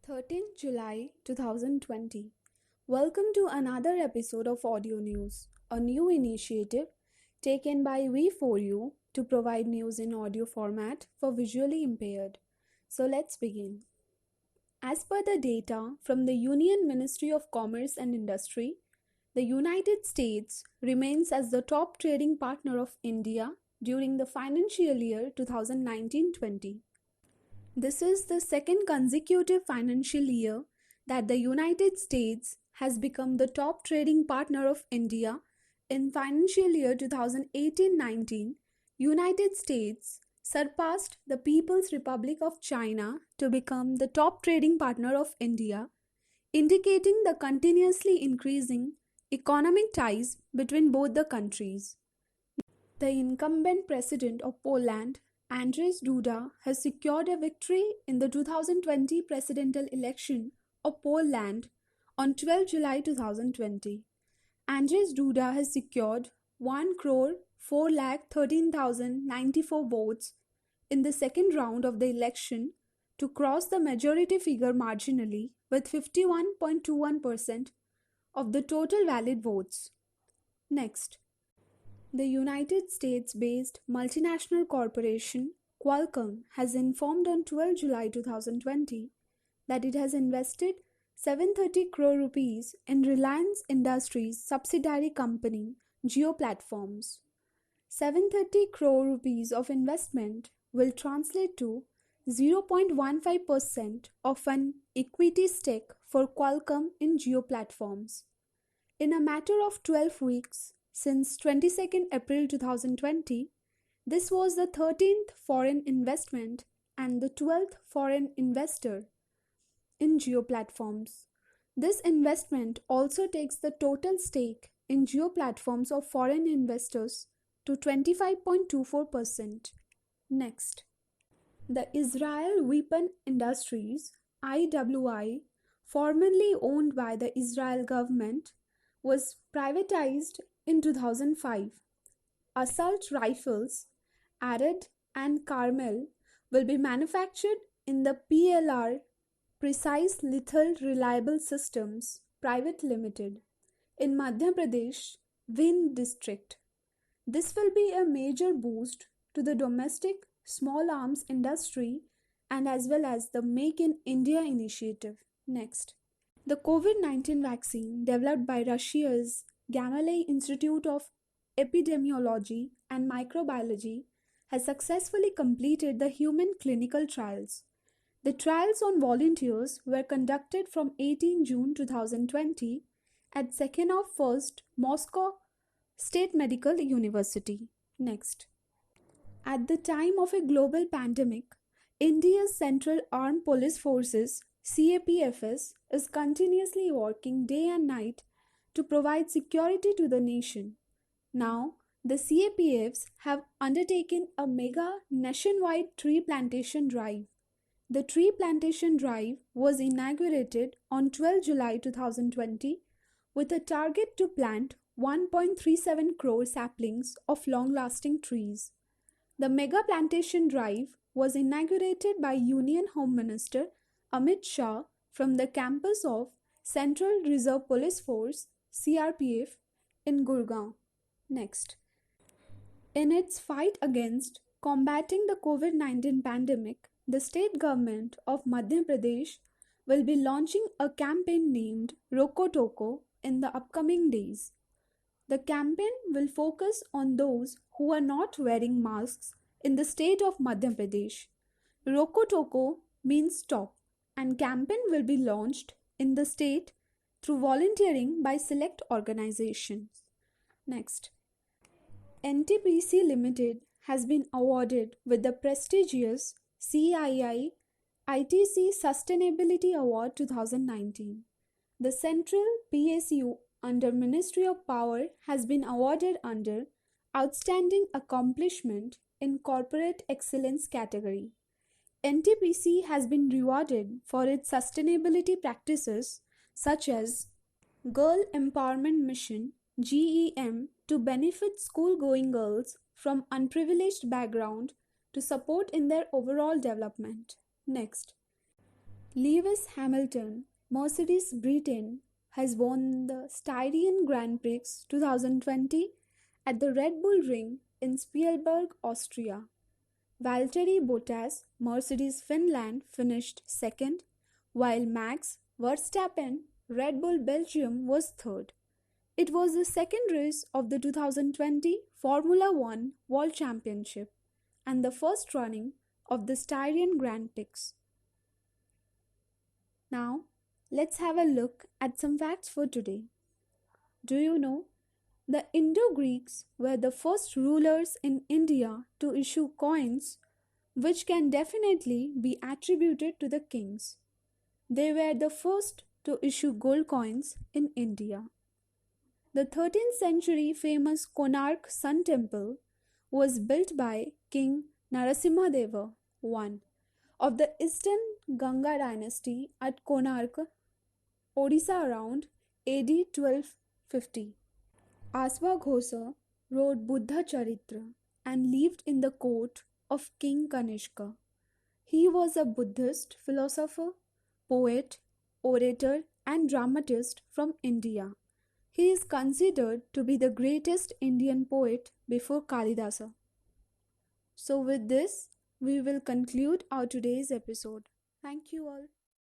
13th July 2020. Welcome to another episode of Audio News, a new initiative taken by We4U to provide news in audio format for visually impaired. So let's begin. As per the data from the Union Ministry of Commerce and Industry, the United States remains as the top trading partner of India during the financial year 2019-20. This is the second consecutive financial year that the United States has become the top trading partner of India. In financial year 2018-19, United States surpassed the People's Republic of China to become the top trading partner of India, indicating the continuously increasing economic ties between both the countries. The incumbent president of Poland, Andrzej Duda, has secured a victory in the 2020 presidential election of Poland on 12 July 2020. Andrzej Duda has secured 1,413,094 votes in the second round of the election to cross the majority figure marginally with 51.21% of the total valid votes. Next. The United States-based multinational corporation Qualcomm has informed on 12 July 2020 that it has invested 730 crore rupees in Reliance Industries' subsidiary company Jio Platforms. 730 crore rupees of investment will translate to 0.15% of an equity stake for Qualcomm in Jio Platforms. In a matter of 12 weeks, since 22nd April 2020, this was the 13th foreign investment and the 12th foreign investor in Jio Platforms. This investment also takes the total stake in Jio Platforms of foreign investors to 25.24%. Next, the Israel Weapon Industries (IWI), formerly owned by the Israel government, was privatized in 2005. Assault rifles, Arad and Carmel, will be manufactured in the PLR Precise Lethal Reliable Systems Private Limited in Madhya Pradesh, Vind district. This will be a major boost to the domestic small arms industry and as well as the Make in India initiative. Next. The COVID-19 vaccine developed by Russia's Gamaleya Institute of Epidemiology and Microbiology has successfully completed the human clinical trials. The trials on volunteers were conducted from 18 June 2020 at Sekhenov First Moscow State Medical University. Next. At the time of a global pandemic, India's Central Armed Police Forces CAPFS is continuously working day and night to provide security to the nation. Now, the CAPFs have undertaken a mega nationwide tree plantation drive. The tree plantation drive was inaugurated on 12 July 2020 with a target to plant 1.37 crore saplings of long-lasting trees. The mega plantation drive was inaugurated by Union Home Minister Amit Shah from the campus of Central Reserve Police Force CRPF in Gurgaon. Next. In its fight against combating the COVID-19 pandemic, the state government of Madhya Pradesh will be launching a campaign named Roko Toko in the upcoming days. The campaign will focus on those who are not wearing masks in the state of Madhya Pradesh. Roko Toko means stop, and campaign will be launched in the state through volunteering by select organizations. Next. NTPC Limited has been awarded with the prestigious CII ITC Sustainability Award 2019. The Central PSU under Ministry of Power has been awarded under Outstanding Accomplishment in Corporate Excellence category. NTPC has been rewarded for its sustainability practices such as Girl Empowerment Mission GEM to benefit school-going girls from unprivileged background to support in their overall development. Next. Lewis Hamilton, Mercedes Britain, has won the Styrian Grand Prix 2020 at the Red Bull Ring in Spielberg, Austria. Valtteri Bottas, Mercedes Finland, finished second, while Max Verstappen, Red Bull Belgium, was third. It was the second race of the 2020 Formula One World Championship and the first running of the Styrian Grand Prix. Now, let's have a look at some facts for today. Do you know? The Indo Greeks were the first rulers in India to issue coins, which can definitely be attributed to the kings. They were the first to issue gold coins in India. The 13th century famous Konark Sun Temple was built by King Narasimhadeva I of the Eastern Ganga dynasty at Konark, Odisha around AD 1250. Ashwaghosa wrote Buddha Charitra and lived in the court of King Kanishka. He was a Buddhist philosopher, poet, orator, and dramatist from India. He is considered to be the greatest Indian poet before Kalidasa. So, with this, we will conclude our today's episode. Thank you all.